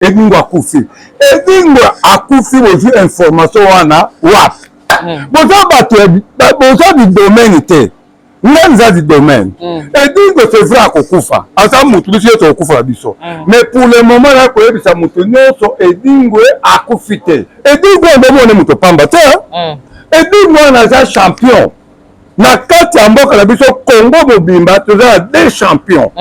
Edingo akufi. Edingo akufi ozu information wana wap. Boza bato boza di domaine te. Nganza di domaine. Edingo c'est vrai akokufa. Asa mutu biso yeto okufa biso. Mais pour le moment là ko yebisa mutu nyonso Edingo akufi te. Edingo ndemo ne mutu pamba te. Edingo na za champion. Na kati ya mboka na biso Congo mobimba toza des champions.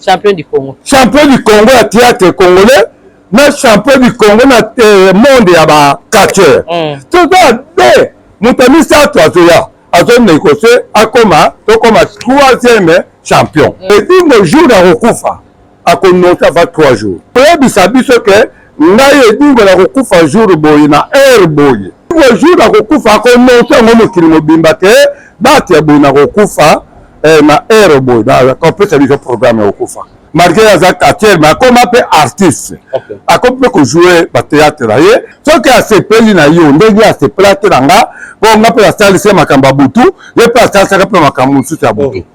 Champion du Congo. Champion du Congo ya théâtre congolais. Na champion du Congo na monde ya ba catcheur. Toza des mutami sato azoya. Azo négocier akoma tokoma 3e champion. Edingo jour na rokufa akonota va 3 jours. Toyebisa biso ke ngai Edingo na rokufa jour boye na heure boye. Edingo jour na rokufa akonota ngomo kili mobimba ke bati ya boye na rokufa na heure boye na complète le programme ya rokufa. Malgré aza catcheur mais akoma pe artiste. Akoma ko jouer ba théâtre là ye. Soki asepeli na yo ndenge asepela te nga bonga pe asalisa makambo butu ye pe asalisa pe makambo mususu ya butu.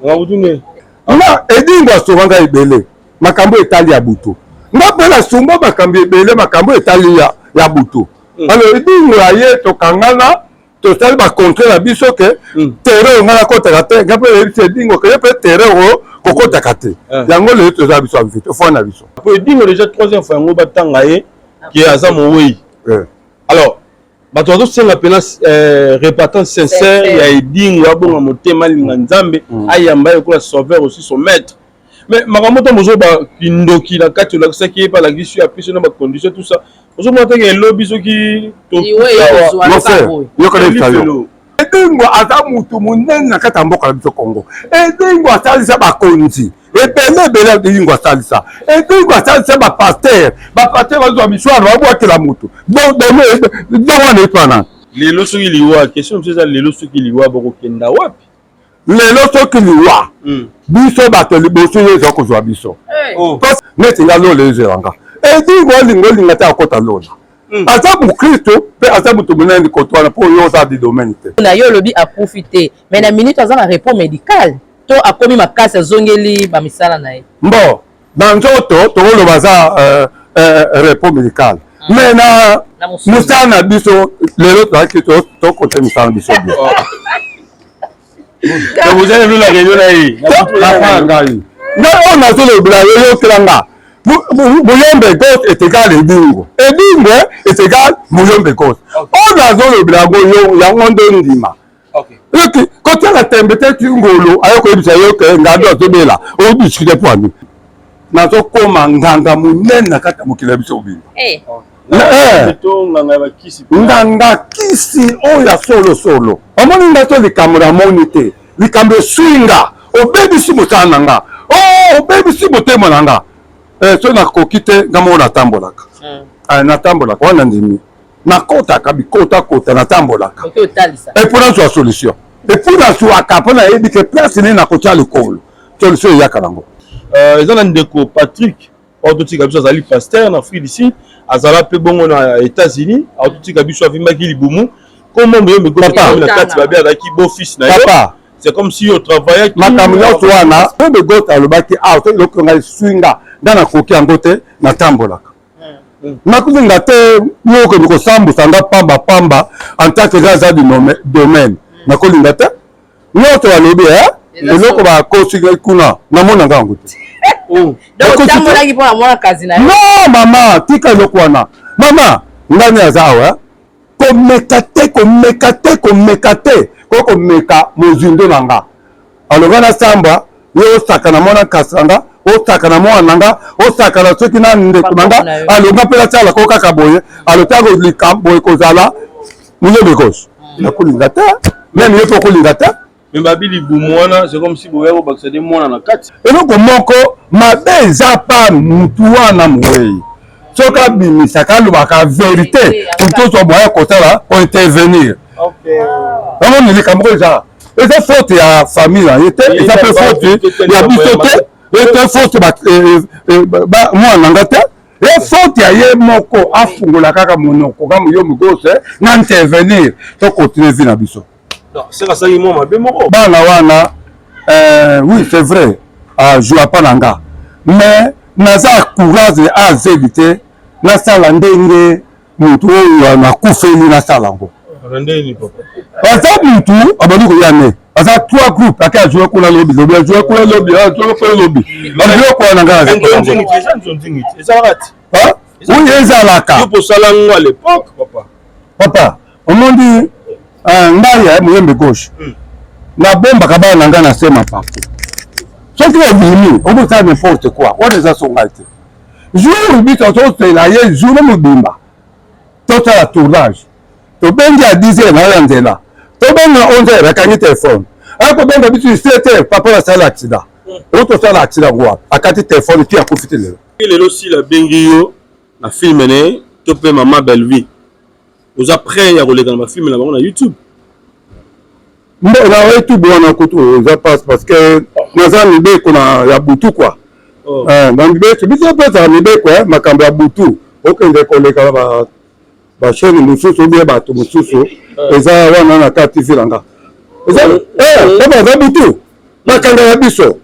Na Edingo asovanga ebele makambo etali ya butu. Nga pe la sumba makambo ebele makambo etali ya butu. Alors Edingo aye tokangana to sali ba contre la biso ke terrain ngala kota kate nga pe Edingo ke pe terrain kokota kate. Yango le to za biso abifito fo na biso. Pour Edingo déjà 3e fois ngo batanga ye qui aza moyi. Alors bato bazosenga pena repartant sincère ya Edingo abonga motema linga nzambe ayamba ekola sauveur aussi son maître. Mais makambo to mozo ba kindoki la kati la saki pa la gishu application na ba condition tout ça. Mozo monta ke lobby soki to yo kana ifalo. Edingo aza mutu munene na kata mboka la biso Congo. Edingo asalisa ba konzi. Ebele Edingo asalisa. Edingo asalisa ba pasteur bazo miswaro babwakela mutu. Donc wana epana. Lelo soki liwa question mseza lelo soki liwa boko kenda wapi? Lelo soki liwa. Biso bato liboso yezo kozwa biso. Parce neti nga lo lezo wanga. Edingo linga ta akota lona. Asa Kristo pe asa mutu munene kotwana po yo za di domaine te. Na yo lobi profiter. Mais na minute aza na repos médical. To akomi makasi zongeli ba misala na ye. Bon, dans nzoto to lo baza repos médical. Mais na musana biso lelo to côté musana biso. Donc vous avez vu la réunion là yi. La ngai. Na on a zo bla yo kelanga. Muyombe gauche est égal Edingo. Edingo est égal Muyombe gauche. On a zo le bla yo ya ngondo ndima. OK. Quand tu as tembete ngolo ayoko ebisa yo ke ngado azobela. O discuter pour nous. Nazo koma nganga munene na kata mokila biso obina. Nganga kisi oya solo. Omoni ngato likamura monite. Likambe swinga. Obebisi motana nga. Obebisi motema nanga. So na kokite ngamo na tambolaka. Na tambolaka wana ndimi. Na kota kabikota kota na tambolaka. Et pour la solution. Et pour la soaka pour na yebi ke place ni na kotia lekolo. Solution ya kalango. Ezana ndeko Patrick autotika biso azali pasteur en Afrique d'ici, azala pe bongo na États-Unis, autotika biso avimaki libumu. Comment me go na kati ba bia daki beau fils na yo. C'est comme si on travaillait makamyo twana, me go ta lobaki out lokonga swinga dana koki angote na tambolaka. Nakuzinga te yo ko ko sambu sanga pamba en tant que gaza du domaine. Nakolinga te. Nyoto alobi eloko ba kosinga kuna namona ngango te. Donc tambolaki pour mwana kazi na yo. Non mama, tika eloko wana. Mama, ngani azawa? Komekate. Koko meka mozindo nanga. Alogana samba, yo saka na mwana kasanga, o saka na mwana nanga, o saka na soki na ndeko nanga, alonga pela tsala ko kaka boye, alotago likambo ekozala muyo bekos. Nakulinga te, même yo pokulinga te. Mais babili bumwana, c'est comme si boye ko bakse de mwana na kati. Eloko moko mabe eza pa mutu wana muwei. Soka bimisa kalubaka vérité, pour tout so boye kotala pour intervenir. OK. On est les ça. Et c'est faute à famille là, et ça peut faute il y a bisoté, et c'est faute moi nangata, et faute ya ye moko afungola kaka monoko comme yo mugose n'intervenir, to continuer vie na biso. Non, c'est ça moi mabe moko. Bana wana oui, c'est vrai. Je vois pas nanga. Mais naza courage à éviter nasala ndenge mutu oyo nakufeli nasala yango aza mutu abandi koya ne aza 3 groupe ake ajoue kuna lobi lobi ajoue kuna lobi ajoue kuna lobi ajoue kwa na ngala oui ezalaka papa omondi ndaya moyembe gauche na bombaka bana na nga na sema partout soki obimi obosala n'importe quoi wana eza songa te jour biso tozela ye jour mobimba tosala tournage tobengi ya 10 heures na nzela tobenga 11 heures akangi telefone akobenga biso 7 heures papa asala accident otosala accident ngwa akati telefone ti akufiti lelo lelo si la bengi yo na film ne to pe Mama Belle Vie oza prêt ya koleka na film na bango na YouTube na YouTube wana kutu eza passe parce que naza mibeko na ya butu quoi na mibeko biso pesa mibeko makambo ya butu okende koleka ba chaîne mususu bien bato mususu eza wana na kati filanga eza baba butu makanga ya biso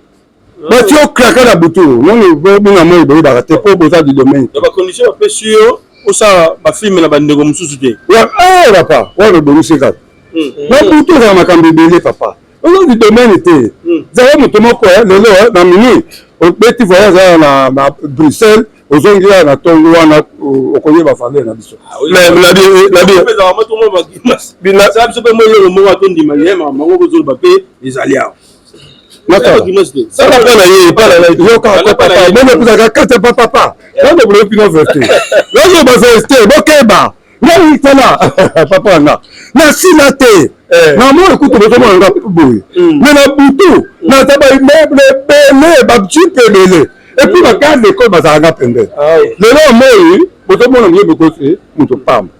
batio kraka na butu noni bonga moi boyeba te po boza du domaine ba condition pe sur osa ba film na bandeko mususu te ya papa wana bonisi kaka na butu za makambo ebele papa oza du domaine te zala moto moko lelo na minui obeti voyage na Bruxelles ozongi na tongo wana okoyeba valeur na biso nasila te na moi ekutu bozomonanga boye me na butu naza baimmeuble ebele bajipe ebele epuis bakade lekole bazalanga pembeni lelo moi bozomona moye bekosi moto pamba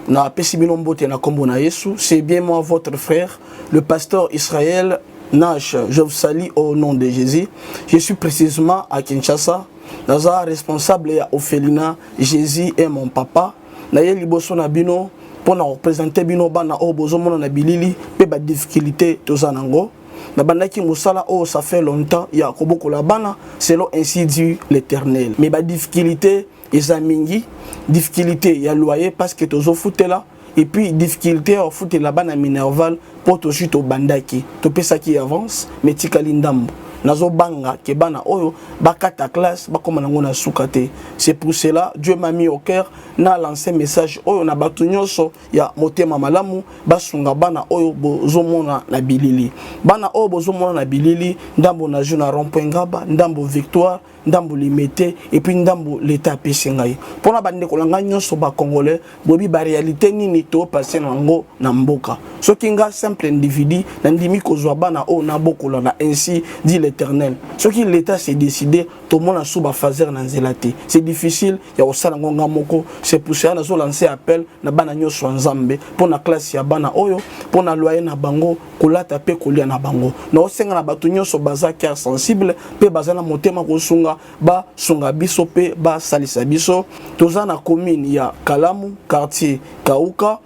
Na Pessimino Mbote na Kombo na Yesu, c'est bien moi votre frère, le pasteur Israël Nash. Je vous salue au nom de Jésus. Je suis précisément à Kinshasa. Naza responsable ya Ophelina, Jésus est mon papa. Na ye liboso na bino pour na représenter bino bana o bozomona na bilili pe ba difficulté tozanango. Na bandaki musala o ça fait longtemps ya koboko la bana selon ainsi dit l'Éternel. Mais ba difficulté ezamingi difficulté ya loyer parce que tozo foutela et puis difficulté au foot la bana minerval pour to chute au bandaki to pesa qui avance mais tikali ndambo nazo banga ke bana oyo bakata classe bakoma nango na sukate. C'est pour cela Dieu m'a mis au cœur na lancé message oyo na batu nyonso ya motema malamu basunga bana oyo bozomona na bilili bana oyo bozomona na bilili ndambo na juna rond-point Ngaba ndambo Victoire ndambo limité et puis ndambo l'état pesingai pona bande kolanga nyonso ba congolais bobi ba réalité nini to passer nango na mboka soki nga simple individu na ndimi kozwa bana o na bokola na ainsi dit l'Éternel soki l'état s'est décidé to mona suba fazer na nzelati c'est difficile ya osala ngonga moko c'est pour ça na zo lancer appel na bana nyonso nzambe pona classe ya bana oyo pona loyer na bango kolata pe kolia na bango na osenga na batu nyonso baza cœur sensible pe baza na motema kosunga ba sunga biso pe ba salisa biso toza na commune ya Kalamu quartier Kauka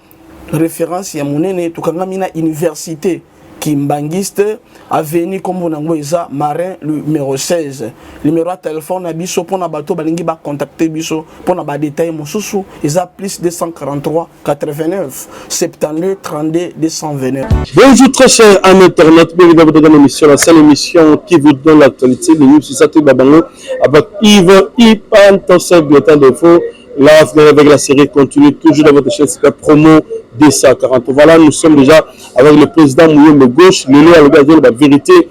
référence ya monene tukangami na université Kimbangiste avenue Kombo nango eza Marin numéro 16 numéro de téléphone na biso pona bato balingi ba contacter biso pona ba détail mosusu eza plus 243 89 72 32 229. Bonjour très chers amis internautes, bienvenue dans votre émission, la seule émission qui vous donne l'actualité, le news sur Satou Babango avec Yves Ipan, ton seul bulletin d'info. Là, avec la série continue toujours dans votre chaîne promo 240. Voilà, nous sommes déjà avec le président Mouyembe Gauche, le à l'occasion de la vérité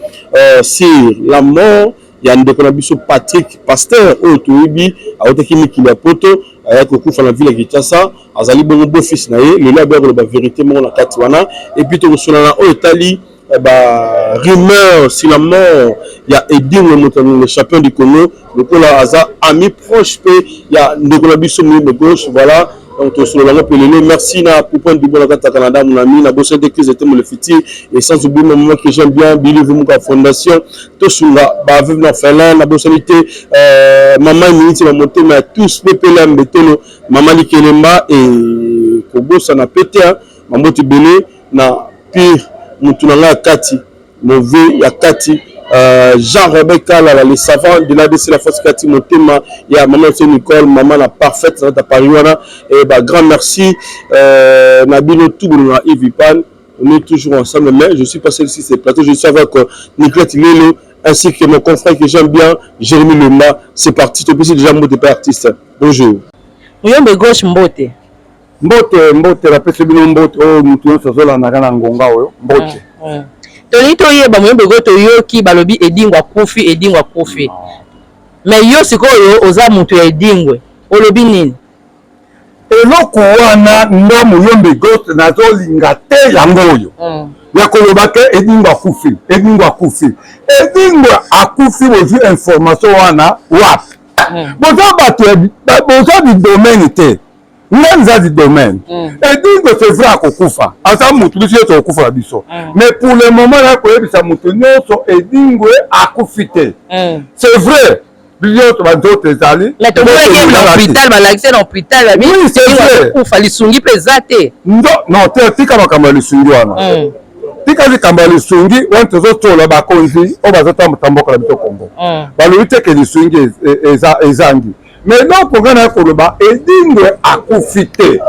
sur la mort. Il y a un déconabiso Patrick Pasteur, Otoibi, à Otekimi Kiliapoto, à Kokouf, la ville de Kinshasa, à Zali Bongo fils Naye, le à la vérité, mon Katiwana, et puis tout le Otali. Rumeur sur la mort, il y a Edin le champion du Congo, le Kola Aza, ami proche, il y a Ndekolabiso de gauche, voilà, Donc tout sur la pelele merci na pour point du bon au Canada mon ami na bosse de crise était mon le futur et sans oublier mon moment que j'aime bien Billy Vumuka Fondation tout sur la ba vivre en Finlande na bossalité maman minute va monter mais tous pepela mbetelo maman Likelemba et kobosa na pété maman Tibele na pire mutunanga kati mauvais ya kati Jean Rebecca les savants de la DC la force Kati Motema il y a maman Nicole maman la parfaite dans ta pariwana et bah grand merci Nabino tout na Ivipan on est toujours ensemble mais je suis passé ici c'est plateau je suis avec Nicolas Tilelo ainsi que mon confrère que j'aime bien Jérémy Lomba c'est parti tu peux déjà Mbote pas artiste bonjour Muyombe gauche Mbote la pese bino Mbote oh mutuyo sozola na kana ngonga oyo Mbote Toni toyeba Muyombe go toyoki balobi edingwa kufi mais yo sikoyo oza mutu ya edingwe olobi nini eloko wana ndo Muyombe ghost nazolinga te yango oyo ya koloba ke edingwa akufi akufi bozwi information wana wapi boza bato boza di domaine te nza di domaine edingwe c'est vrai akokufa asa mutu biso yeto okufa biso mais pour le moment na koyebisa mutu nyonso edingwe akufi te c'est vrai biso bazoto ezali mais to l'hôpital balakise na hôpital ba oui c'est vrai kufa lisungi peza te non te tika makambo ya lisungi wana tika likambo ya lisungi wana tozotola bakonzi oyo bazotambuta mboka na biso Congo balobi te ke lisungi ezangi mais eloko nga na koloba edingwe akufi te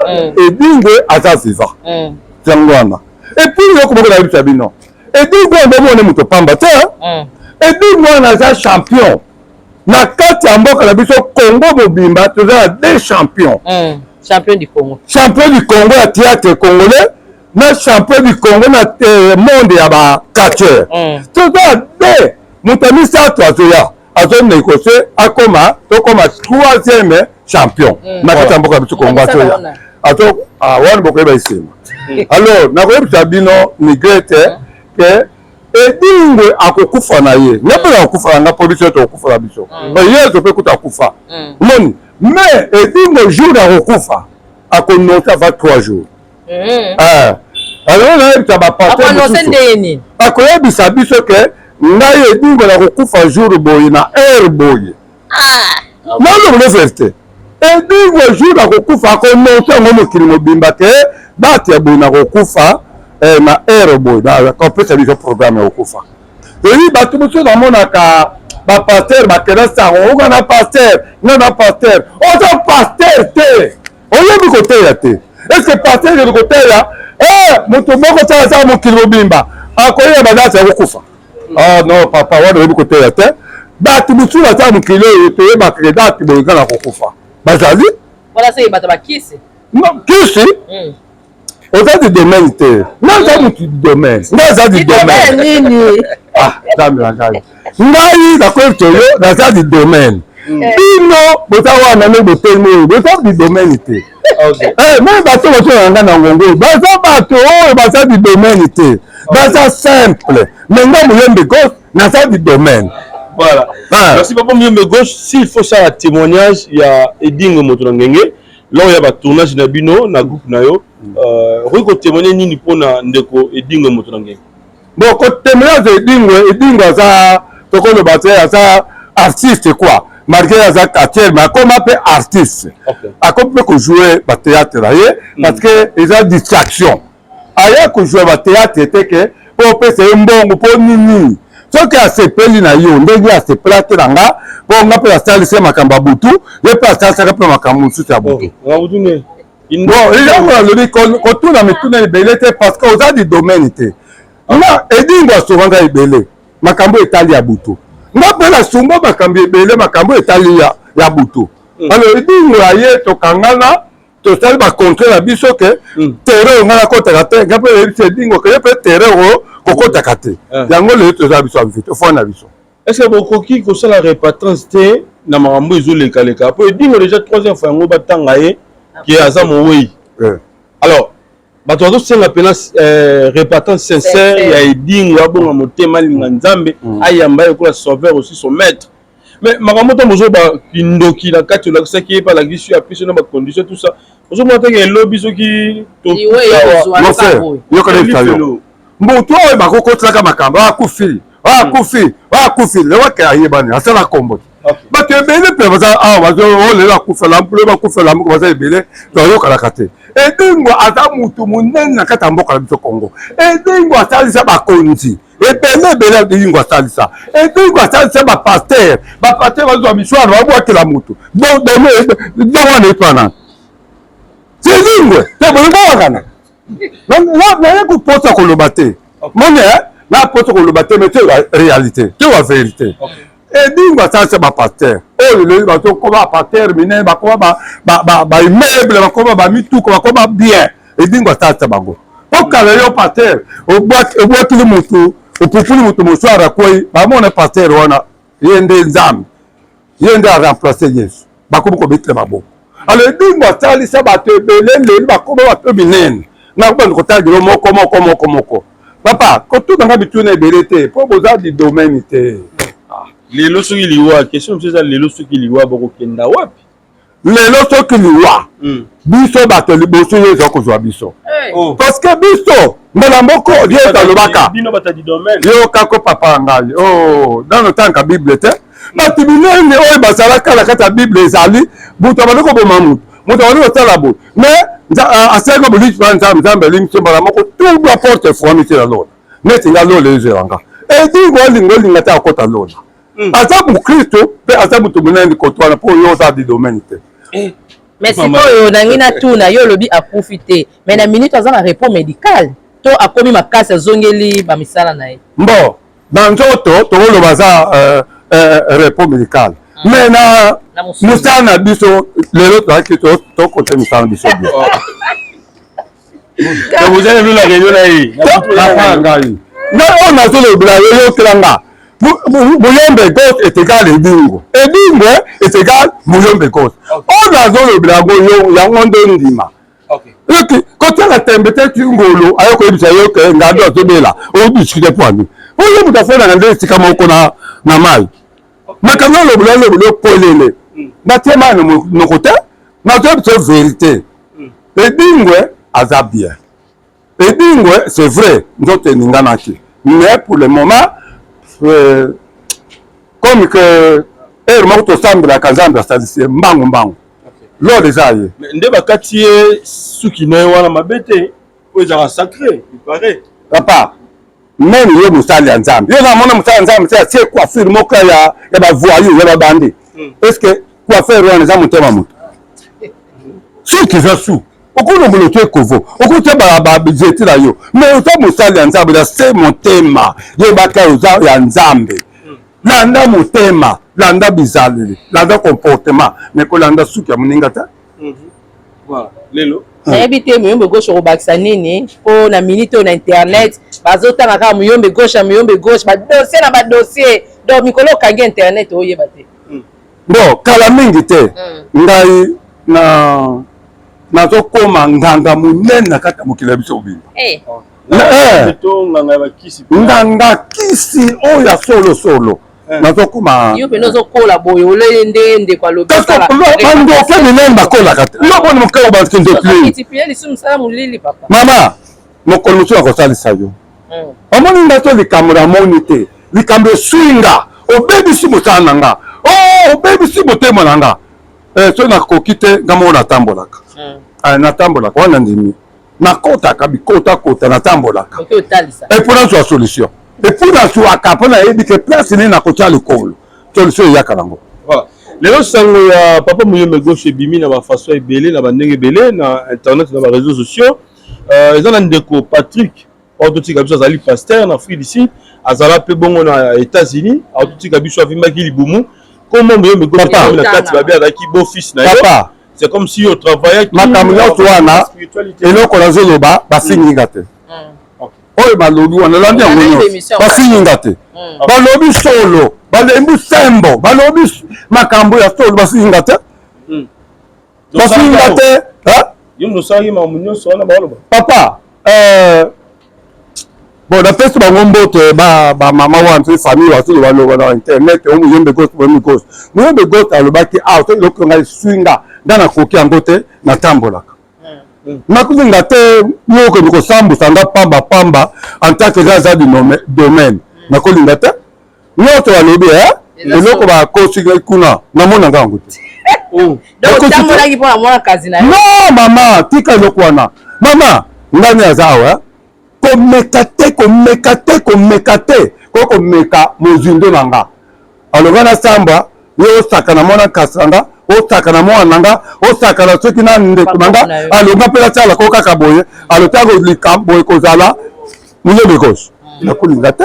edingwe aza viva yango wana epuis eloko moko nayebisa bino edingwe omomone moto pamba te edingwe wana aza champion na kati ya mboka na biso Congo mobimba toza na deux champions champion du Congo ya théâtre congolais na champion du Congo na monde ya bacatcheur toza de moto misato azo négocier akoma tokoma troisième champion na kati ya mboka na biso Congo azo wana bokoyeba isema alors nakoyebisa bino nigrete ke edingwe akokufa na ye ngapela akokufa na police to akokufa na biso ye to pe kuta akufa moni mais edingwe jour akokufa akononce avant 3 jours alors na ebita ba partenaire akoyebisa biso ke ngai edingwe akokufa jour boye na heure boye nalo le vérité edingwe jour akokufa akononce ngo mokili mobimba ke date ya boye na akokufa na heure boy na compléter le programme au kufa et bato mosusu namonaka bapaster bakela sango oka na paster oza paster te oyebi koteya te est-ce que paster yebi koteya moto moko tala saka mokili mobimba akoyeba badate ya kokufa non papa wana oyebi koteya te bato mosusu basala mokili oyo toyebaka date boye nga na kokufa bazali kisi oza di domaine te naza mutu di domaine naza di domaine nzambe na ngai ngai nakoyebisa yo naza di domaine bino boza wana nde botelemi oyo boza di domaine te me bato bozolanga nga na ngongo baza bato oyo baza di domaine te baza simple me nga Muyombe gauche naza di domaine. Voilà. Merci papa Muyombe gauche. S'il faut ça témoignage, il y a Edingwe moto na ngenge. Là il y a tournage na bino na groupe na yo. Roi témoigner nini pona ndeko Edingwe moto na ngenge. Bon ko témoignage Edingwe aza tokolo baté aza artiste quoi. Malgré aza acteur mais comme appelé artiste. Comme peut jouer ba théâtre là parce que ils ont distraction. Aya ko jouer ba théâtre était que pour pesa mbongo pour nini. Ce qui a sepeli na yo ndenge a sepelate nanga pour nga pe la salle c'est makamba butu ye pe la salle c'est pe makambu susu ya butu. Bon, il y a le ko tuna mituna libelete parce que aux du domaine té. Na Edingwe souvent ibele makambo etali ya butu. Nga pe la sumba makambo ebele makambo etali ya butu. Alors Edingwe aye to kangana to sali ba contre la biso ke terrain ngana ko takate nga pe Edingwe ke pe terrain kokota kate yango le to za biso amfite fo na biso. Est-ce que bokoki ko sala repentance te na makambo ezoleka leka po Edingwe déjà troisième fois ngo batanga ye qui aza moyi. Alors bato bato senga pena repentance sincère ya Edingwe abonga motema linga nzambe ayamba ko la sauveur aussi son maître. Mais Maramoto Mozoba, Kindoki, la carte, la qui est pas la guiche, après sur ma condition, tout ça. Vous montrez qu'il y a un lobby qui. Oui, il y a bon, toi, il m'a rencontré la Makamba, ah, Koufi, ah, Koufi, ah, Koufi, le Waka, il est banni, c'est la combo. Mais tu es belé, puis ah, on est là, Koufa, l'ampleur, va Koufa, l'ampleur, on va belé, tu as eu qu'à la carte. Et dingo, à ta moutou, mon nègre, n'a qu'à t'embarquer au Congo. Et dingo, à ta lisa, ma conti. Et belé, de dingo, à ta lisa. Et dingo, à ta lisa, ma pasteur, va se mission, on va boire que la moutou. Donc, on est pas là. C'est dingo, c'est bon, on va là. Non, ku posa koloba te mone na posa koloba te mais c'est la réalité, c'est la vérité. Et dingo ça c'est ma pasteur oh le ba to ko ba pasteur mine ba ko ba immeuble ba ko ba mitu ko ba bien et dingo ça c'est bango o kala yo pasteur o boit ki mutu o pupuli mutu mo swara koi ba mona pasteur wana yende nzam yende a remplacer Yesu ba ko bitle mabo alors dingo ça li ça ba te belele ba ko ba to binene na ko kota dilo moko papa ko tout dans bitu na belete po boza di domaine te lelo soki liwa question c'est ça lelo soki liwa boko kenda wapi lelo soki liwa biso bato liboso yezo ko zwa biso parce que biso mbala moko lieta lobaka bino bata di domaine yo kako papa ngai oh dans le temps ka bible te batu binene oyo basalaka la kata bible ezali buto baloko bomamutu mutu wali otala bo mais asenga bolisi nzambe limso mbala moko tout doit porter foi la lona neti nga lola ezeranga edingo olinga te akota lona aza mokristo mpe aza moto monene kotwana mpo oyo oza di domaine te mais sikoyo nangi na tuna yo olobi akufi te mais na minute aza na repos médical to akomi makasi azongeli bamisala na ye bon na nzoto tokoloba aza repos médical mais na mosala na biso lelo toyaki tokote mosala na biso bien vous avez vu la réunion na ye ngai na oyo nazolobela yo yokelanga muyombe gauche est égal edingo edingo est égal muyombe gauche oyo nazolobela yango yango nde ndima kotiaka tembe te ti ngolo ayo koyebisa yo ke ngado azobela oyodiskute poani oyo moto afonaka nde esika moko na mai makambo olobela polele natie mai na monoko te nazoyebisa vérité edingwe aza bien edingwe c'est vrai nzoto eninganaki mais pour le moment comme que ere moko tosambelaka nzambe asalisi mbangu lolo eza ye nde bakati ye suki na ye wana mabe te oyo ezaka sacré ipare papa meme ye mosali ya nzambe yo namona mosali ya nzambe te atie coiffure moko ya bavoyu ya babandi est ce que coiffure wana eza motema moto suki eza su okolongola otie kovo okotia babizeti na yo mais oza mosali ya nzambe na se motema yebaka oza ya nzambe landa motema landa bizaleli landa comportement mais kolanda suki ya moninga te lelo nayebi te muyombe gauche okobakisa nini mpo na minute oyo na internet bazotanga kaka muyombe gauche badossier na badossier donc mikolo okangi internet oyeba te bon kala mingi te ngai nazokoma nganga monene na kati ya mokili ya biso obimba nganga kisi oyo ya solosolo nazokoma yo pene ozokola boye oleye nde ndeko alobi bandoke minene bakolaka te loboni mokolo bakendoplie lisu mosala molili papa mama mokolo mosusu akosalisa yo omoni nga to likambo namoni te likambo eswinga obebisi mosala na nga obebisi motema na nga so nakoki te nga moko natambolaka natambolaka wana ndimi nakotaka bikotakota natambolaka epo nazwa solution epo nazwaka mpo nayebi ke place nini nakotia likolo solution eyaka nango lelo sango ya papa muyombe gauche ebimi na bafaçon ebele na bandenge ebele na internet na baréseaux sociaux eza na ndeko Patrick aototika biso azali pasteur na Afrique du Sud azala mpe bongo na États-Unis aototika biso avimbaki libumu kombo muyombe gauche na kati babe azalaki beau fils na yo c'est comme si on travaillait makambo nyonso wana eloko nazoloba basinginga te oyo balobi wana landi yango nyonso basinginga te balobi solo balembi sembo balobi makambo ya solo basinginga te basinginga te papa bon napesi bango mbote bamama wana soki famille wasili baloba na internet o muyembe gauche muyembe gauche alobaki soki eloko ngai swinga nga nakoki yango te natambolaka nakuzinga te yokoki kosambusa nga pamba en tant que eza aza du domaine nakolinga te nyonso balobi eloko bakosi kuna namona nga yango te non mama tika eloko wana mama ngani aza awa komeka te kokomeka mozindo na nga aloba na samba ye osaka na mwana kasi na nga osaka na mwana na nga osaka na soki na ndeko na nga alonga mpe nasala ko kaka boye alotaka kolika boye kozala muyembe gauche nakolinga te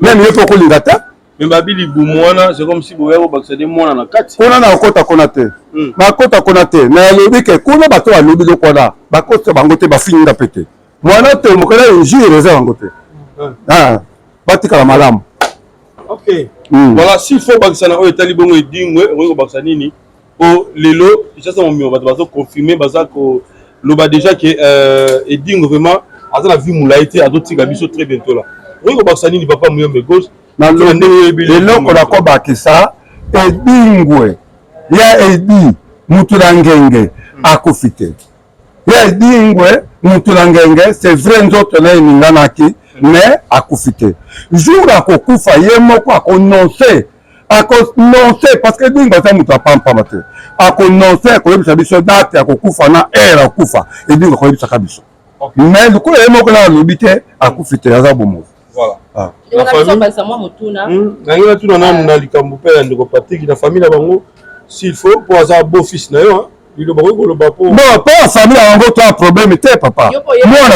meme ye mpe okolinga te mais babili bumu wana c'est comme si boya kobakisa de mwana na kati kuna na okota kuna te nakota kuna te nalobi ke kuna bato balobi loko wana bakota bango te bafininga mpe te mwana te mokala injure eza bango te batikala malamu ok voilà s'il faut bakisa na oyo etali bongo edingwe okoki kobakisa nini po lelo echasa momimo bato bazoconfirme baza koloba déjà ke edingwe vraiment aza na vie molai te azotika biso très bientôt là okoki kobakisa nini papa muyembe gauche eloko nakobakisa edingwe ya edi mutu na ngenge akufi te ya edingwe mutu na ngenge c'est vrai nzoto na eninganaki mais akufi te jour akokufa ye moko akononse parce que edingwe aza mutu apampama te akononse akoyebisa biso date akokufa na heure akufa edingwe akoyebisaka biso mais lokola ye moko na alobi te akufi te aza bomozi voilà nangi natuna nanu na likambo mpe ya ndeko Patrick na famille na bango s'il faut po aza beau fils na yo liloba koki koloba po bon po ya famille na bango to problème te papa mwana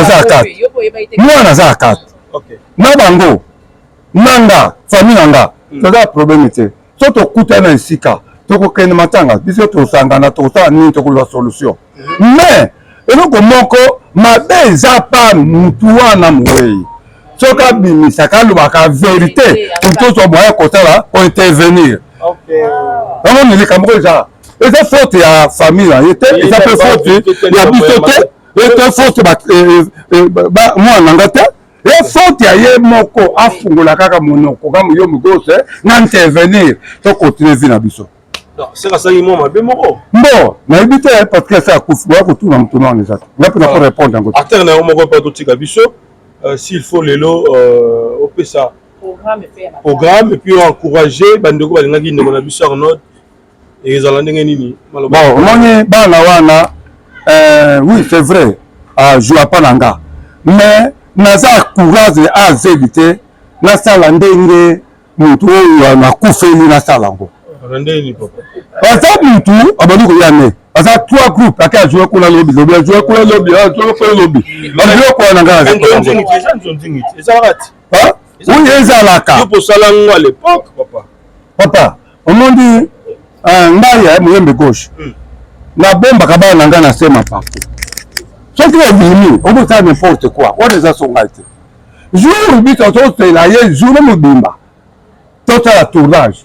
aza ya kati na bango nanga famille na nga toza problème te so tokutana na esika tokokende matanga biso tosangana tokosala nini tokoluka solution mais eloko moko mabe eza pa mutu wana mowei soki abimisaka alobaka vérité tozo moya kosala kointervenir yango likambo eza faute ya famille na ye te eza mpe faute ya biso te ete faute mwana nanga te e faute ya ye moko afungola kaka monoko ka muyembe gauche na intervenir tokontinue vie na biso sekasaki mwa mabe moko bon nayebi te parce que esa akufi boya kotuna motu na wana eza te nga mpe nako répondre yango te acteur na yo moko mpe totika biso s'il faut lelo opesa programme et puis encourager bandeko balingaki ndeko na biso Arnaud ezala ndenge nini bon omoni bana wana oui c'est vrai ajoua pa na nga mais naza courage azeli te nasala ndenge mutu oyo nakufeli nasala yango aza mutu abandi koya ne aza 3 groupe ake ajoue kuna lobi ajoue kuna lobi ajoue kuna na nga oui ezalaka papa omondi ngai ya muyembe gauche nabombaka bana na ngai na se mapapu soki obimi obosala n'importe quoi wana eza so ngai te jour biso tozela ye jour mobimba tosala tournage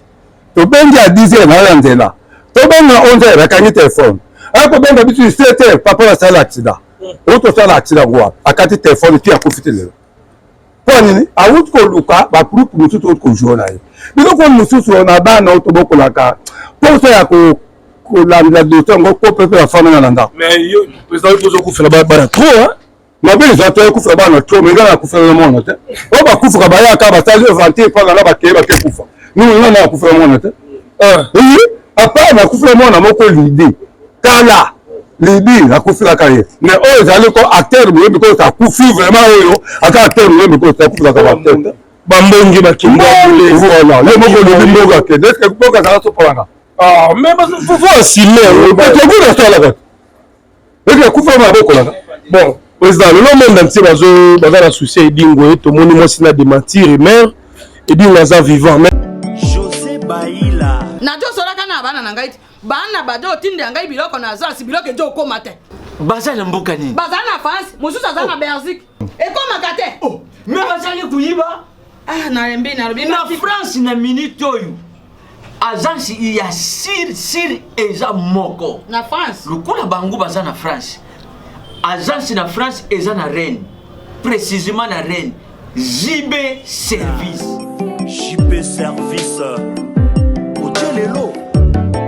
tobengi ya 10 heures naoya nzela tobenga 11 heures akangi telefone akobenga biso 7 heures papa nasala accident oyo tosala accident ngwa akati telefone ti akufi te lelo mpo nini awuti koluka bagroupe mosusu oti kojoue na ye biloko mosusu na bana oyo tobokolaka mposo ya kolandela dosie yango po pepe bafandanga na ndako okufela bana trop mabe eza te ekufela bana trop me nga nakufela na mwana te oyo bakufaka bayaka basali eventir mpanga na bakeye bakekufa nini na akufela mwana te apart nakufela mwana moko lidi kala lidi nakufelaka ye mais oyo ezali ko acteur muyembe koyo akufi vraiment oyo aka acteur muyembe koyo akufilaka baacteur te bambongi bakimbaole voilà ye moko lobi mboka kende eske mboka azala sopalanga mais faut assumer tokuda asalaka eke akufa mabokolaka bon président le monde entier baza na souci ya edingwe tomoni mwasi na démentir mare edingwe aza vivant José Baïla nazosolaka na bana na ngai te bana bade otindela ngai biloko na zasi biloko ejo okóma te baza na mboka nini baza na France mosusu aza na Belgique ekómaka te me bazali kuyiba nalembi nalobi na France na minute oyo agence ya sir eza moko na France lokola bango baza na France agence na France eza na Rennes précisément na Rennes JB Service. JB Service. Otelelo.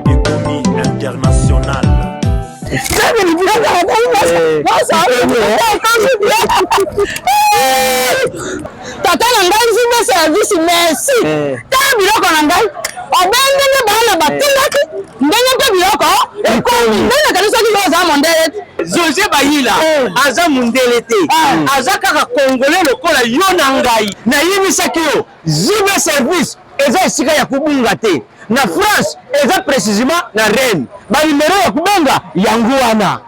Économie internationale. Tata na ngai JB Service merci. Tala biloko na ngai. Obengenge bana batingaki. Ndenge pe biloko. Ekomi. Ndenge kanisa ki loza mondele. José Bayila aza mundele te. Aza kaka congolais lokola yo na ngai. Na yimisaki yo JB Service eza esika ya kubunga te. Na France eza précisément na Rennes. Ba numéro ya kubenga yango wana.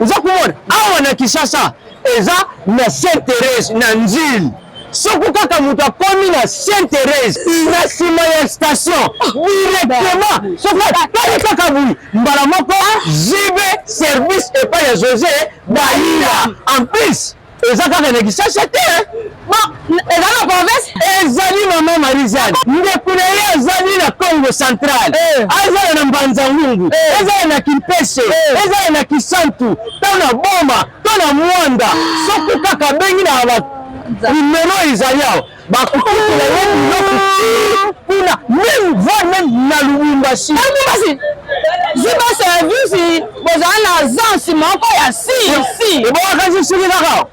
Uza kumona awa na Kinshasa eza na Sainte-Thérèse na Nzili. Soko kaka mutu akomi na Sainte-Thérèse na sima ya station directement soko kaka kaka bui mbala moko JB Service epa ya José Bayila en plus eza kaka na Kinshasa te Eza na province. ezali mama Marizane ndekuna ye ezali na Congo Central ezali na Mbanza-Ngungu ezali na Kimpese ezali na Kisantu to na Boma to na Mwanda soko kaka bengi na numéro ezali awa bakukutela ye biloko kuna même na Lubumbashi. JB Service bozala na agence moko ya si ebowakasi siki kaka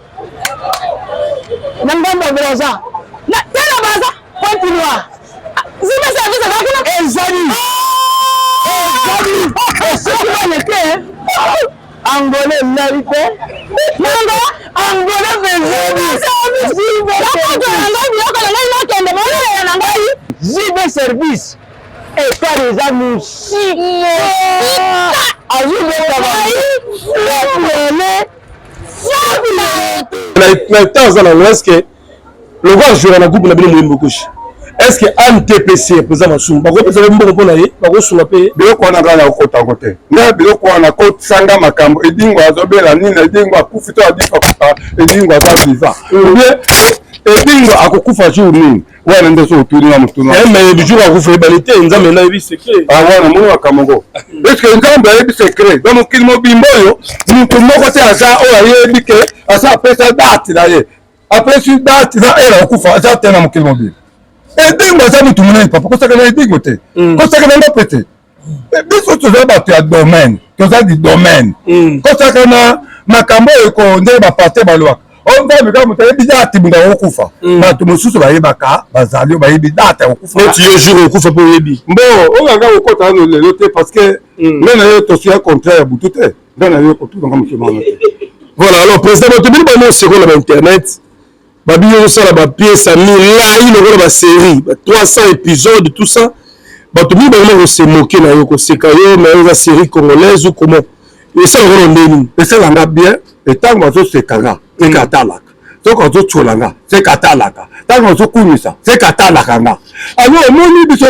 na ngambo belaza na tena baza continua JB Service ezali esiki wana te angole nali te angole JB Service ekare eza musike na temps aza nango estce logo ajouera na groupe na bino moyembo gauche estce antpc epeza masumu bakopesa mbongo mpo na ye bakosunga mpe biloko wana ngai nakokota yango te ngai biloko wana nakosanga makambo edingo azobela nini edingo akufi to adingo akufa edingo aza viva obie edingo akokufa jour nini wana nde so otuninga motuna me bijour akufa ebale te nzambe nayebi secret wana moni makambo eske nzambe ayebi secret don mokili mobimba oyo mutu moko te aza oyo ayebi ke aza apesa date na ye apesi date na ere akufa aza te na mokili mobimba edingo aza mutu monene papa kosakana edingo te kosakana ngope te biso toza bato ya domaine toza di domaine kosakana makambo oyo nde baparte balobaka onzambe kaka moto ayebi date mundu akokufa bato mosusu bayebaka bazali bayebi date akokufa neti yo jour okufa mpo oyebi mbo onganga kokota ano lelo te parce que nde na ye tosia contraire ya butu te nde na ye kotunanga mokimana te voilà alors président bato bino bano sekola ba internet babili ozosala bapiese ya milai lokola basérie ba 300 épisodes tout ça bato bino bango kosemoke na yo koseka yo na eza série congolaise ou comment esala kono ndeni esalanga bien etango bazosekanga seka atalaka soki azotsolanga seka atalaka ntango azokumisa seka atalaka nga alo omoni biso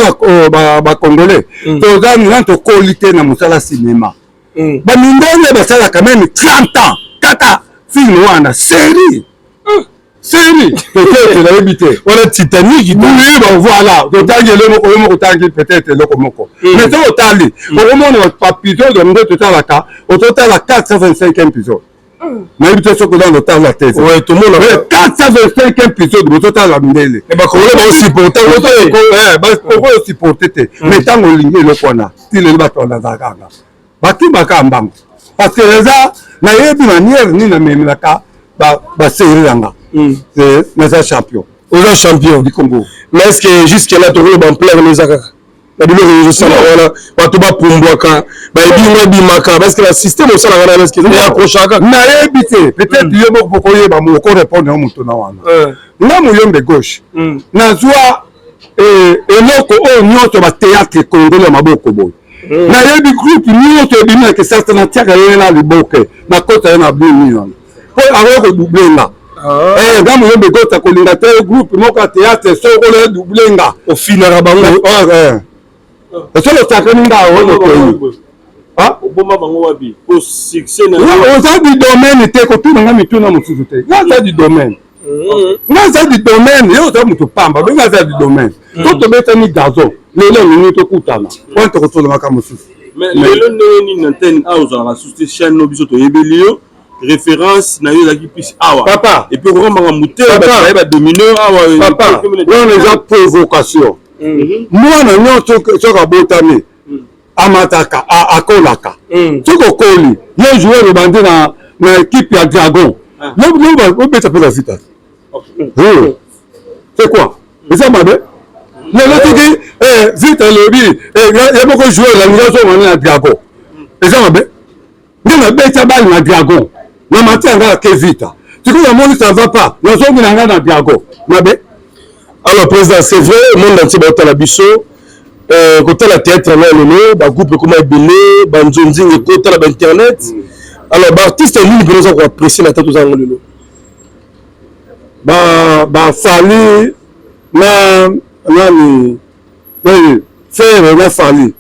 bacongolais toza nina tokoli te na mosala sinema bamindele basalaka meme 30 ans kaka filme wana série peut-être nayebi te wana Titanic oui bon voilà totangi eloko oyo moko otangi peut-être eloko moko mais soki otali okomona bapisode nde totalaka ototala 425 épisode nayebi te soki oza lotala te tomona 425 épisode bototala mindele bakongole baosupporte te mais ntango olingi eloko wana tileli bato wanazalakanga bakimaka mbango parce que eza nayebi manière nini namemelaka basérie yanga naza champion oza champion du Congo mais est-ce que jusque là tokolo bampleur neza kaka na biloko ezosala wana bato bapumbwaka bayebingo ebimaka parce que la système osala wana eske eaccrochaka nayebi te peut-être yo moko koyeba okorépondre ya moto na wana nga moyembe gauche nazwa eloko oyo nyonso batéâtre congolais ya maboko boye nayebi groupe nyonso ebimaka sasa natiaka ye na liboke nakota ye na blini wana po akoki kodouble nga nga moyembe gauche akolinga te groupe moko ya théâtre sokolo edouble nga ofinaka bango esolosakani nga oyokoyi oboma bango wabi po succès na oza du domaine te kotunanga mituna mosusu te nga aza du domaine nga aza du domaine ye oza moto pamba be nga aza du domaine to tobetani gazon lelo nini tokutana wana tokosolomaka mosusu lelo ndenge nini na antenne awa ozalaka susu te chaîne no biso toyebeli yo référence na yo zaki plus awa papa et puis on va monter ba domineur awa papa on les a provocation moi na nyoto soka botami amataka akolaka soko koli yo jouer le bandé na équipe ya Dragon on beta pesa vita c'est quoi ça m'a bien le dit vite lobby il y a beaucoup jouer la niveau na Dragon ça m'a bien na beta bal na Dragon na matanga ke vita tu vois le monde ça va pas nous sommes na Dragon m'a bien. Alors président c'est vrai le monde entier ba la biso côté la théâtre là le ba groupe comme Ebele banzonzi côté la internet alors ba artiste ni pour nous apprécier la tête aux angles le ba fali na nani faire na fali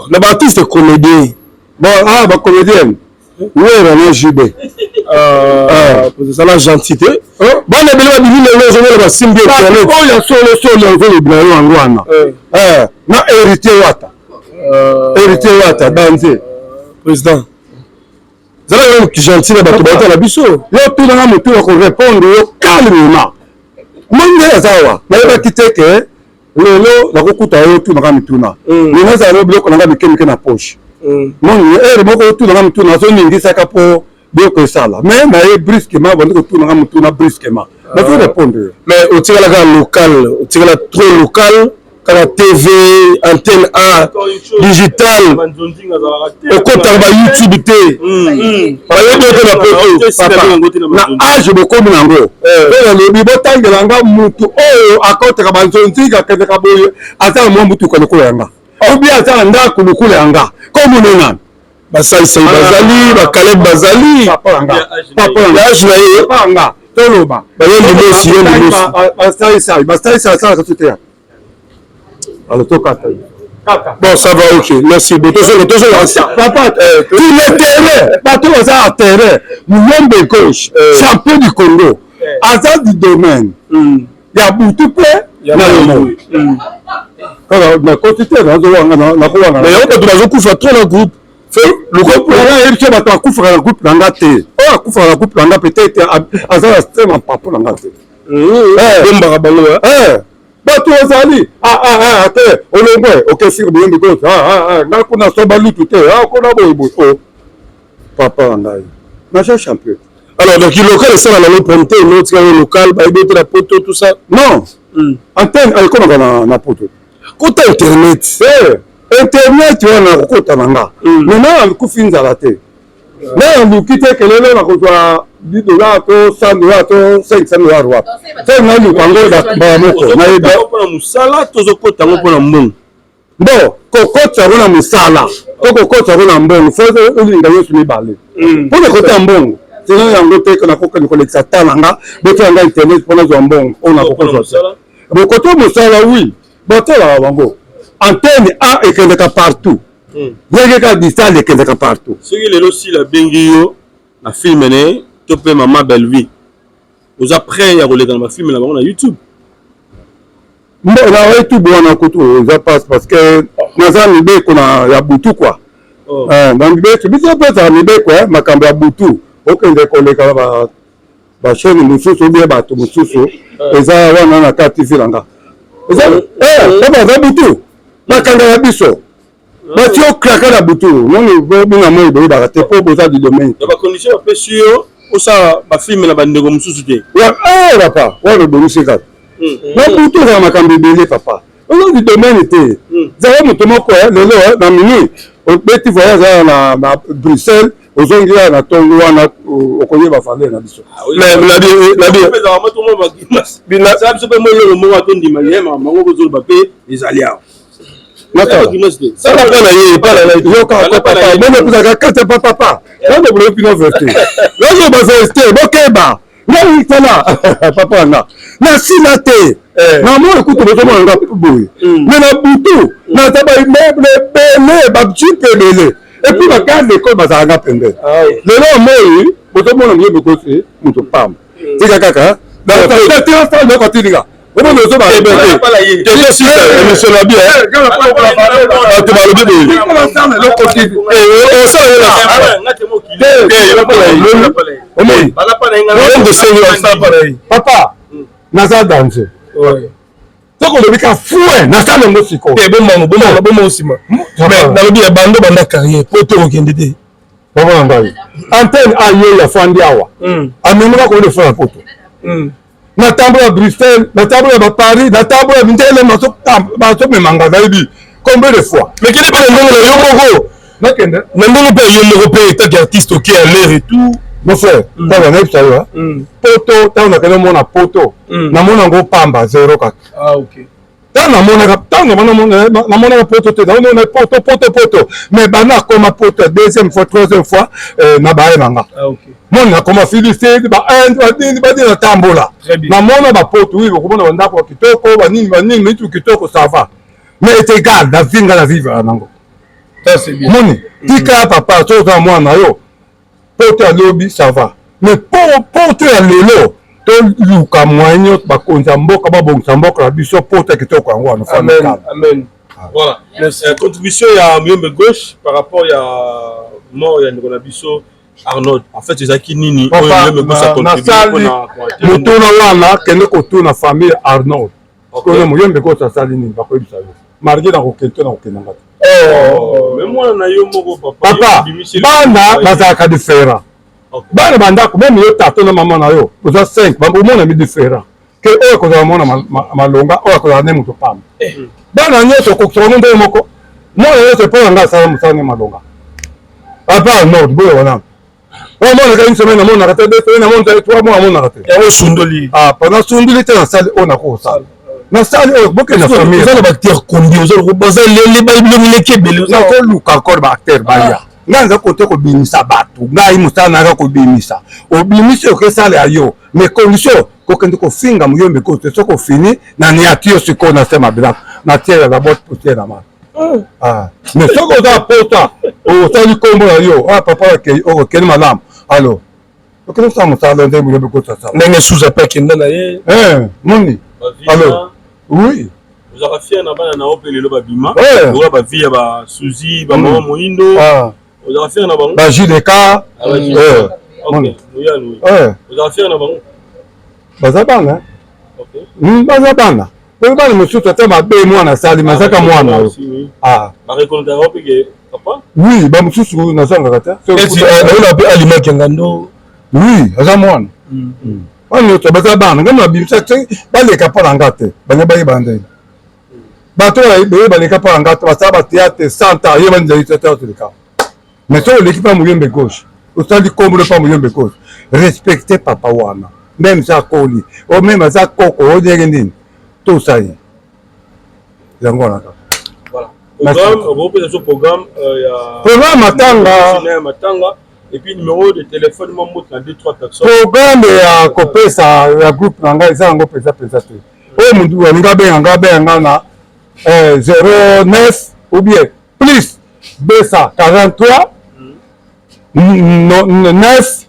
na ba artiste comédien bon ba comédien oui na JB pour ça la gentillité bon na bele ba bini le zo ba simbi internet oh ya solo zo le blalo angwana na hérité wata banze président zala yo ki gentil na bato ba la biso yo tout na mutu ko répondre yo calmement monde zawa na ba kiteke lelo na kokuta yo tout na mituna ni na za bloko na mikemike na poche monde moko tout na mituna so ningi saka po bloko sala mais na e brusquement bon ko tout na mituna brusquement ba faut répondre mais au tirala ka local au tirala trop local la TV, antenne A, digital, au compte de YouTube, na âge de comme nango. Le bibotan de langa mutu oh à côté de banzonzi ka kete kaboye ata mo mutu ko ko yanga. Ou bien ata nda ko ko yanga. Comme on nan. Basai sai bazali, bakale bazali. Papa âge na ye panga. Toloba. Ba yo basai ça ka tutea. Alors, bon, ça va, ok. Merci. Papa, tout le terrain, partout aux terrain, nous de gauche, champion du Congo, hasard du domaine. Il y a beaucoup de paix dans le monde. Mais quantité, mais on a trop le groupe. Le groupe, il y a un coup le groupe l'angaté. Oh, coup le groupe l'angaté, peut-être, hasard extrêmement papa l'angaté. Bato ozali ate olongwe okesi bien de gauche na kuna soba lutu te kuna boybo papa ngai na champion alors donc il local ça na le prompter l'autre local ba ibe la poto tout ça non antenne elle comme na poto côté internet internet wana kokota nanga maintenant ku finza la te na ndukite kelele na kozwa $10 to $100 to $500 wapi c'est na lukango da ba moko na ida pour musala tozokota ngo pour mbongo bon kokota na musala to kokota na mbongo faut ulinga yesu ni bale pour le côté mbongo c'est yango te kana koka ni koleksa tananga beto yanga internet pour na mbongo on a kokota bon côté musala oui botela bango antenne a ekendeka partout yeke ka distance ekendeka partout ce qui est aussi la bengio na film ne to pe Maman Belle Vie aux après ya koleka na film na bango na YouTube na YouTube wana kutu ça passe parce que naza nibe kuna ya butu quoi dans nibe tu bisa pesa nibe quoi makambo ya butu okende koleka ba chaîne mususu bien bato mususu eza wana na ka TV langa eza ba butu makanga ya biso bati okraka na butu noni bonga moi boye ba te po boza du domaine ba condition ba pesio osa ba film na bandeko mususu te ya papa wana bonisi ka na butu za makambo bele papa ozo du domaine te za moto moko lelo na mini obeti voyage na Bruxelles ozongira na tongo wana okoye ba famille na biso la bien pesa moto mo ba bina ça biso pe mo le mo atondi malema mango ko ba pe ezali a ça va pas aller pas la yo ka papa même pour ça quand papa là ne voulez plus non verte là je va rester bokeba là il est là papa na sinate na mo écoute le moment nga boy mais na butu na taba immeuble belé ba chipe belé et puis la garde l'école bazanga pembe le nom moi boto mo na mieux beaucoup c'est muto pam c'est kaka na ta ta ta le côté diga Omo no so ba répéter. Question sur émission la bien. Tu vas le bébé. Comment ça mais le côté. On ça là. Papa. Naza danse. Ouais. Toko le bika fouet na ça le siko. Te bon osima. Mais na lobi ya bando banda carrière pour to okende te. Baba ngai. Antenne ayo ya fandi awa. Amemaka ko le faire photo. Na tambo ya Bruxelles, na tambo ya Paris, na tambo ya Ndele maso me manga zaidi. Combien de fois? Mais quel est pas le nom de Yomoko? Nakende. Ndongo pe Yomoko pe état d'artiste qui a l'air et tout. Mon frère, t'as un œil ça là. Poto, t'as un akelo mona poto. Na mona ngo pamba 04. Ah OK. T'as na mona poto te, na poto. Mais bana comme poto deuxième fois, troisième fois na bae manga. Ah OK. Mona comme Philistine ba na tambola. Na mona ba poto oui, ko mona ndako kitoko ba nini mitu kitoko ça va. Mais c'est égal, la vinga la vivre nango. Ça c'est bien. Moni, tika papa, so za mwana yo. Poto ya lobby ça va. Mais poto ya lelo to luka mwanyo bakonza mboka babongisa mboka la biso poto kitoko yango wana. Amen. Voilà. Contribution ya Muyombe Gauche par rapport ya mort ya Ndeko na biso Arnaud. En fait, c'est qui nini Muyombe Gauche a contribué pour mutuna wana kende kotuna famille Arnaud. Ko Muyombe Gauche asali nini bakoyebisa yo. Marge na kokento na kokenanga. Mais moi na yo moko papa bana bazaka différent. Bana bandako même yo tato na maman na yo oza 5 bango mona mi différent que oyo ko za mona malonga oyo ko za ne muto pam bana nyoto ko tsona ndo moko mona yo se po nga sa musane malonga papa no boyo wana o mona ka une semaine mona ka te 2 semaines mona 3 mois mona ka te ya sundoli pendant sundoli te na salle ona ko sala na salle oyo boke na famille za ba acteur combien ozo baza les ba kebele na ko luka encore ba acteur ba nganza kote ko bimisa bato ngai musana ka ko bimisa obimisa ke sale ayo mais condition ko kende ko finga Muyombe Gauche so ko fini na ni atio siko na sema bila na tiela la botte pour tiela ma mais so ko za pota o tali kombo ayo papa ke o ke malam allo o ke ça musala nde Muyombe Gauche ça ndenge suza pa kenda na ye moni allo oui vous avez fait na bana na opele lo babima lo ba via ba Suzy ba mama Moindo vous avez fait na bango ba Jideka OK vous avez fait na bango bazabana OK bazabana pe bana musuta ta ba be mwana sali mazaka mwana ba reconnaître Europe que papa oui ba mususu na sanga kata c'est on a aliment kengando oui aza mwana on to bazabana ngama bimsa ba le kapala ngate banya ba ibande bato ba le kapala ngate ba saba théâtre santa yeba nzali tata to le ka. Mais toi, l'équipe à Muyombe Gauche, autant dit comme le pas Muyombe Gauche, respectez Papa Wana, même ça Koli, ou même ça Koko, ou Dérendine, tout ça y est. Voilà. Programme, on va opérer ce programme. Programme Matanga, et puis numéro de téléphone, mon mot, 2-3 personnes. Programme et copé ça, le groupe Nanga, ils ont un présenté. Oh mon Dieu, on a 09 ou bien plus 243 9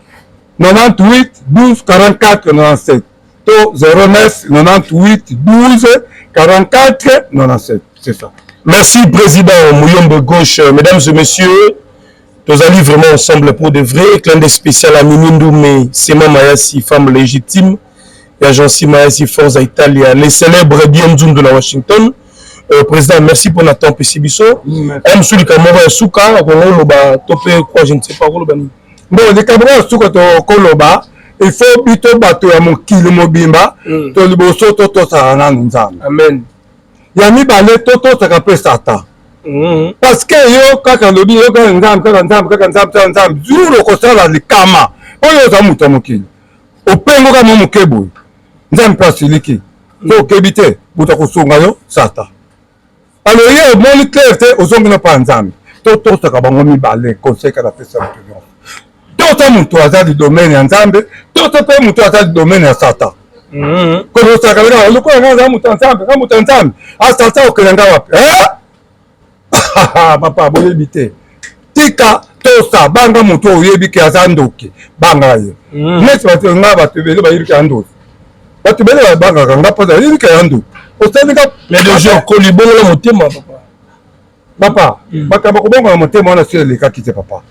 98 12 44 97 09 98 12 44 97, c'est ça. Merci président Muyombe Gauche, mesdames et messieurs, nous allons vraiment ensemble pour de vrai. Clin d'œil spécial à Minindou, mais c'est ma Mayasi, femme légitime, et agence Mayasi Forza Italia, les célèbres Bienzoum de la Washington. Président, merci pour notre temps Pessibiso. M. Souli Kamora Souka, Koloba, Topé, quoi, je ne sais pas, Koloba. Bon, les Kamora Souka, Koloba, il faut plutôt battre à mon kilo mobimba, to liboso toto sarana nzam. Amen. Yami balé toto sakape sata. Parce que yo, kaka lobi, yo, kaka nzam, zuro kosala likama. Oyo za muta mokili. Opengo kama mokebo. Nzam pasiliki. To kebite, buta kusunga yo, sata. Alors, il y a un clair, aux hommes n'a pas ensemble. Tout ça, quand on a mis conseil à la personne. Tout ça, mon toit du domaine ensemble. Tout ça, mon toit du domaine à Satan. Comme ça, quand on a ensemble, à Satan, au Canada. Papa, vous évitez. Tika, tout ça, banga mon toit, vous évitez à Zandoki. Banga. N'est-ce pas, on va te lever le bail de Kandos. bato bele babangaka nga mpo zalini kayandu osalika mais de jour kolibongola motema papa makambo kobongola motema wana so elekaki te papa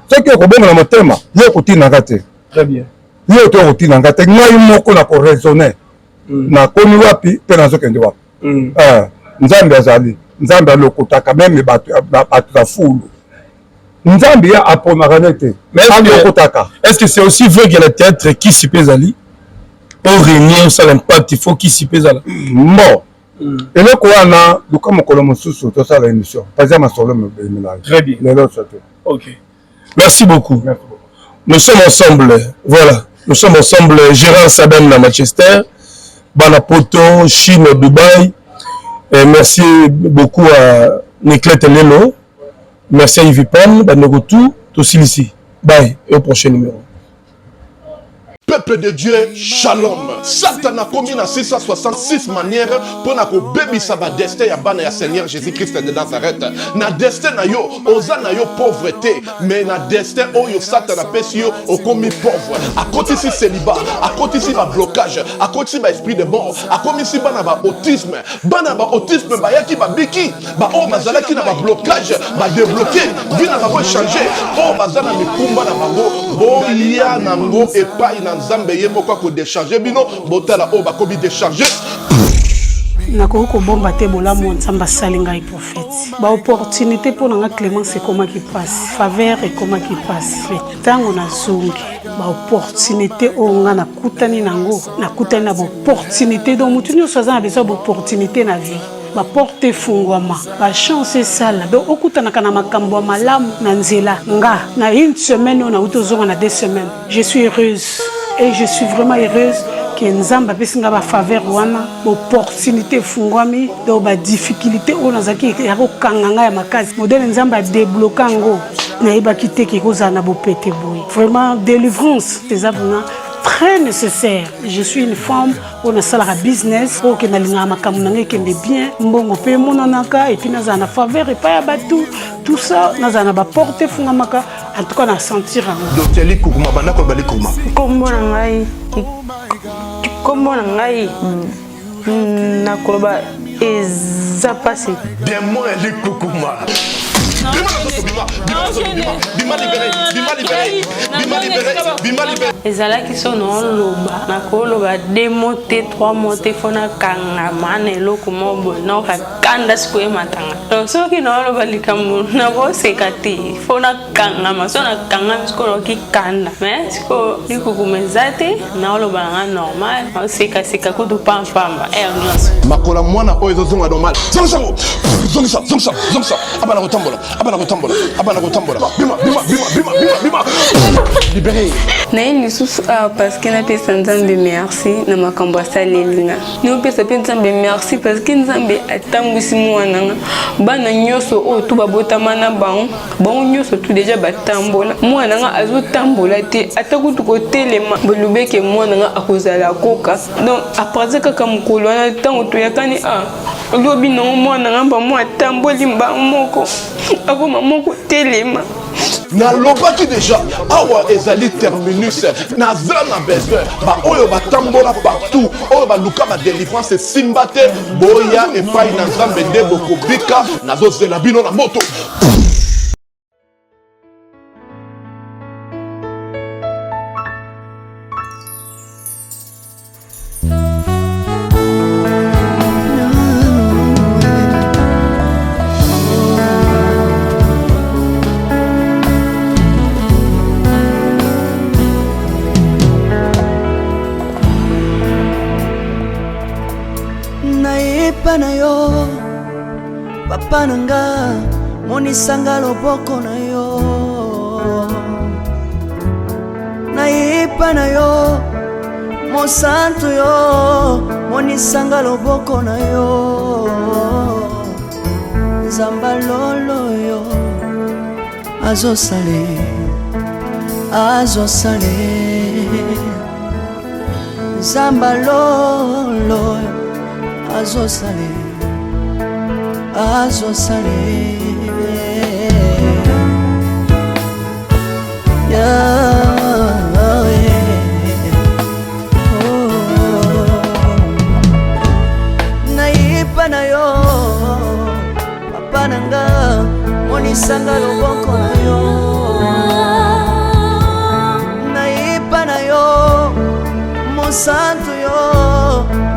soki okobongola motema ye okotinanga te très bien ye oto okotinanga te ngai moko na koraisonne nakomi wapi mpe nazokende wapi nzambe azali nzambe alokotaka meme bato ya fulu nzambe ya aponaka nete alokotaka. Est-ce que c'est aussi vrai que le théâtre qui s'y pèse ali pour régner ça l'impact il faut qui s'y pèse là bon eloko wana luka mokolo mosusu tosala émission paza masolo memelage très bien lelo sote. OK merci beaucoup nous sommes ensemble voilà nous sommes ensemble Gérard Sabem na Manchester Bana Poto Chine Dubaï et merci beaucoup à Niclette Lelo merci à Yves Pam Banogotou tous ici bye et au prochain numéro. Peuple de Dieu, shalom. Satan a commis dans 666 manières pour que bébé ça va destin ya bana ya Seigneur Jésus-Christ de Nazareth. Na destin na yo, oza na yo pauvreté, mais na destin oyo Satan a pesi yo au commis pauvre. À côté si célibat, à côté si ba blocage, à côté si ba esprit de mort, à côté si bana ba autisme ba yaki ba biki, ba o bazala ki na ba blocage, ba débloquer, vina ba changer, o bazala mikumba na bango, bo ya nango et pas Nzambe ye moko ko décharger bino botala o ba kobi décharger nako ko bomba te bolamu Nzambe salinga i prophète ba opportunité pour nga Clémence et comment qui passe faveur et comment qui passe tango na zongi ba opportunité o nga na kutani nango na kutani na opportunité donc mutu nyoso za na besoin d'opportunité na vie ba porte fungwama ba chance sala donc okutana kana makambo ya malamu na nzela nga na une semaine on a utozonga na 2 semaines je suis heureuse et je suis vraiment heureuse que Nzamba pesinga ba faveur wana opportunité fungwami donc ba difficulté on azaki ya ko kanganga ya makasi modèle Nzamba débloquer ngo na iba kité ki koza na bo pété boy vraiment délivrance des abona très nécessaire. Je suis une femme on a salara business pour que na linga makamu na ngekende bien mbongo pe monanaka et puis na za na faveur et pas ya batou tout ça na za na ba porter fungamaka en tout cas na sentir docteur Likuma bana ko bali kuma kombo na ngai kombo na ngai na koloba eza passé démon Likuma ezalaki so noloba nakoloba 2 mots te 3 mots te fona kangama na eloko moko nakokakanda sikoye matanga donc soki noloba likambo nakoseka te fona kangama so nakangami siko nakokikanda mais siko likukuma eza te naoloba nanga normal nakosekaseka kutu pampamba nyonso makola mwana oyo ezozonga normal zongisa abana kotambola bima libéré na lisusu parce que na pesa Nzambe merci na makambo asalelinga ni pesa pe Nzambe merci parce que Nzambe atambwisi mwana nga bana nyoso o to babotama na bango nyoso tout déjà batambola mwana nga azotambola te atakutu ko telema bolubeke mwana nga akozala koka donc après kaka mukolo na tango to yakani lobi no mwana nga ba mwa tamboli mba moko akoma moko telema na lobaki déjà awa ezali terminus na zana besoin ba oyo batambola partout oyo baluka ba délivrance simbate boya epai na Nzambe nde bokobika nazozela bino na moto. na yo papa nanga monisanga loboko na yo naipa na yo mosantu yo monisanga loboko na yo nzamba lolo yo azosale nzamba lolo azosale monisanga loboko na yo nayipa na yo mosantu yo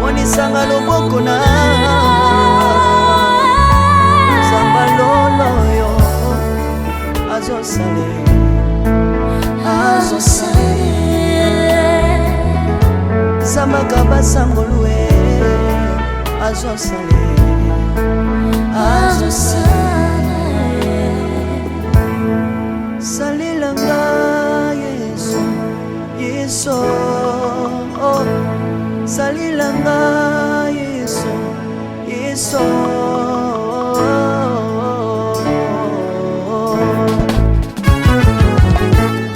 monisanga loboko na zamba lolo yo azosale zambaka basangolue azosale salilanga yesu yesu oh. Salilanga yesu yesu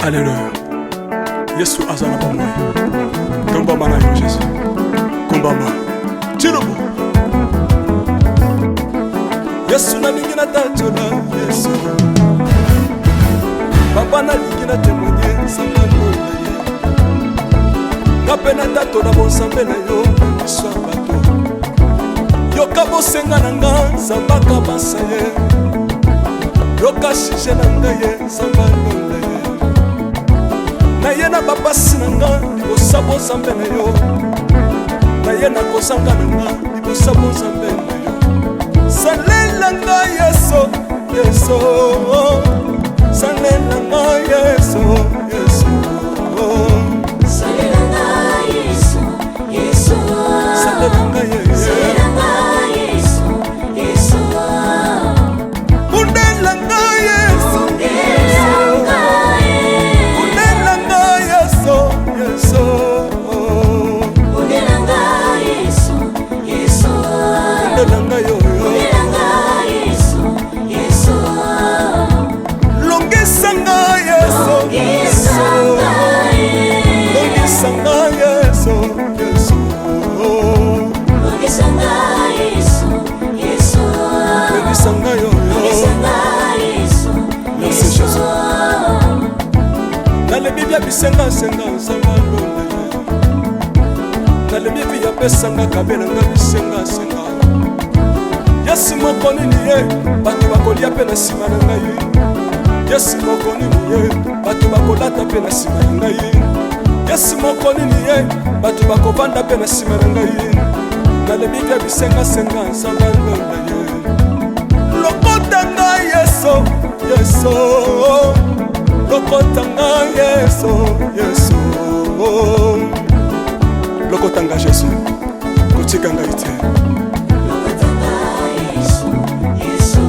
Alléluia. Yesu azana ba moi. Komba mana yo Jésus. Komba ma. Tirobo. Yesu na lingina tatola Yesu. Papa na lingina témoigner sambalo na ye. Ngapena tatola bonsambe na yo biso bato. Yoka bosenga na nga zambaka basaye. Yoka shije na nga ye sambalo na ye. Na ye na babasi na nga libosa bonsambe na yo. Na ye na kosanga na nga libosa bonsambe na yo. Salela nga yeso yeso. Salela nga yeso yeso. Salela nga yeso yeso. Salela nga yeso. Salela nga yeso yeso. Undela nga yeso yeso. Undela nga yeso yeso. Undela nga yeso yeso. Undela nga yo. Nalebibia bisenga senga nsanga londa nalebibia pesanga kabela nga bisenga senga Yesu moko nini ye bato bakolia pe na sima na ngai Yesu moko nini ye bato bakolata pe na sima na ngai Yesu moko nini ye bato bakovanda pe na sima na ngai nalebibia bisenga senga nsanga londa ye lokota ngai Yesu Yesu Lokotanga Yesu, Yesu Lokotanga Jésus, Kotikanga ite Lokotanga Yesu, Yesu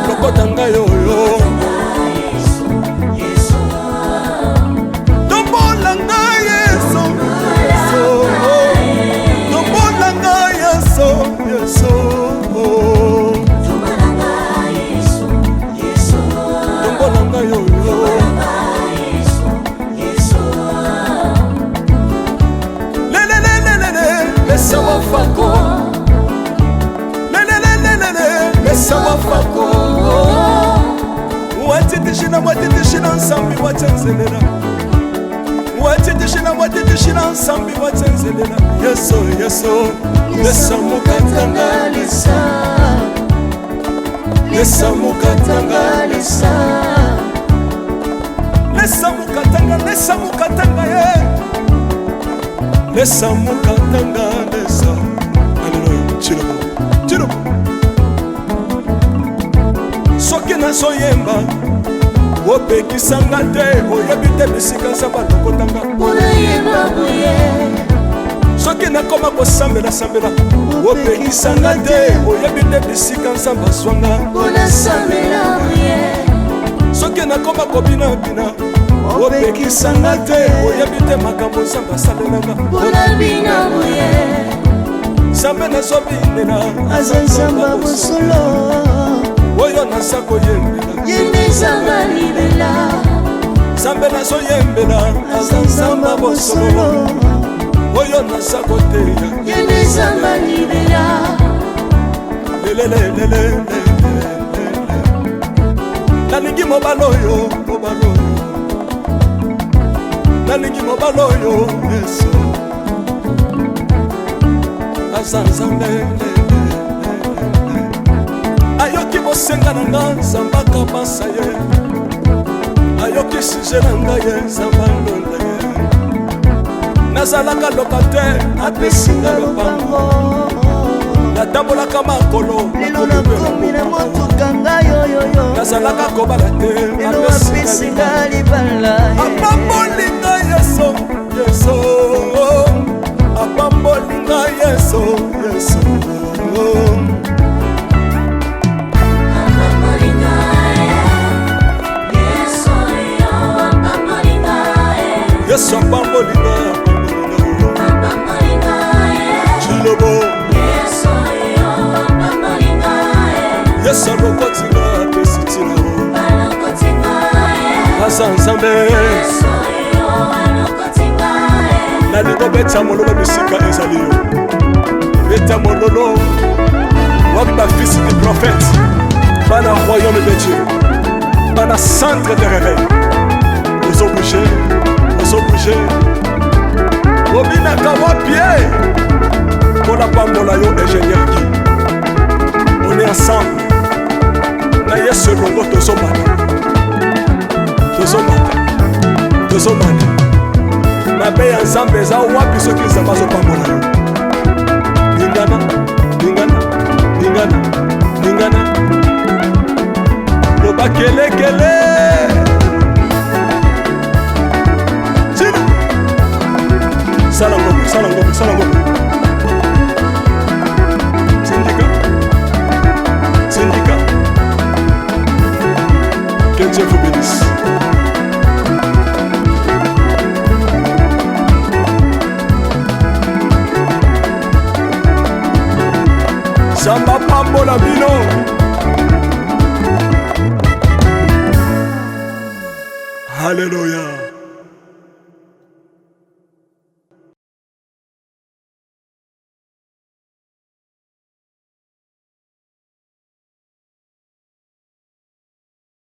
Lokotanga yo-yo Yesu Tombolanga Yesu, Yesu Tombolanga Yesu, Yesu Tombolanga Yesu, Yesu Tombolanga yo-yo Mesa wafako Mesa wafako Watitishina nsambi watenzelela Watitishina nsambi watenzelela Yeso Yeso Mesa mukatanga lisa Mesa mukatanga lisa Mesa mukatanga ye Lesa mukatanga lesa Alléluia Chirobo Chirobo Soki na soyemba Opekisanga te Oyebi te bisika nzamba lokotanga Unayemba buye Soki na koma kosambela sambela Opekisanga te Oyebi te bisika nzamba swanga Unasambela buye Soki na koma kobina bina Opekisanga te oyebi te makambo nzambe asalelanga Unabina buye Nzambe nazobinela aza nzamba bosolo Oyo naza koyembela Yende nzamba libela Nzambe nazoyembela aza nzamba bosolo Oyo naza koteya Yende nzamba libela Lelelelelele Nalingi mobalo oyo Nalingi mobalo oyo Yesu aza nzambe Ayoki bosenga na nga nzambe akabasa ye ayoki suje na ngai ye nzambe alonda ye nazalaka lokatere apesinga lopango natambolaka makolo lelo nakomi na motuka ngai oyoyo nazalaka kobala te lelo apesinga libala apambolinga yeso yeso apambolinga yeso yeso Yesu apambolinga Chilobo Yesu alokotinga pesitila Asa nzambe nalingo beta mololo bisika ezali yo beta mololo waba fils du prophète bana royaume de Dieu bana centre de réveil aux obligés obinaka wapie mpona pambola yo ingénieur Guy on est ensemble na yesu elongo tozomata mabe ya nzambe eza wapi soki nzambe azopambola yo ningana loba kelekele Sala ngombe. Syndicat. Que Dieu vous bénisse. Samba pambola bino. Alléluia.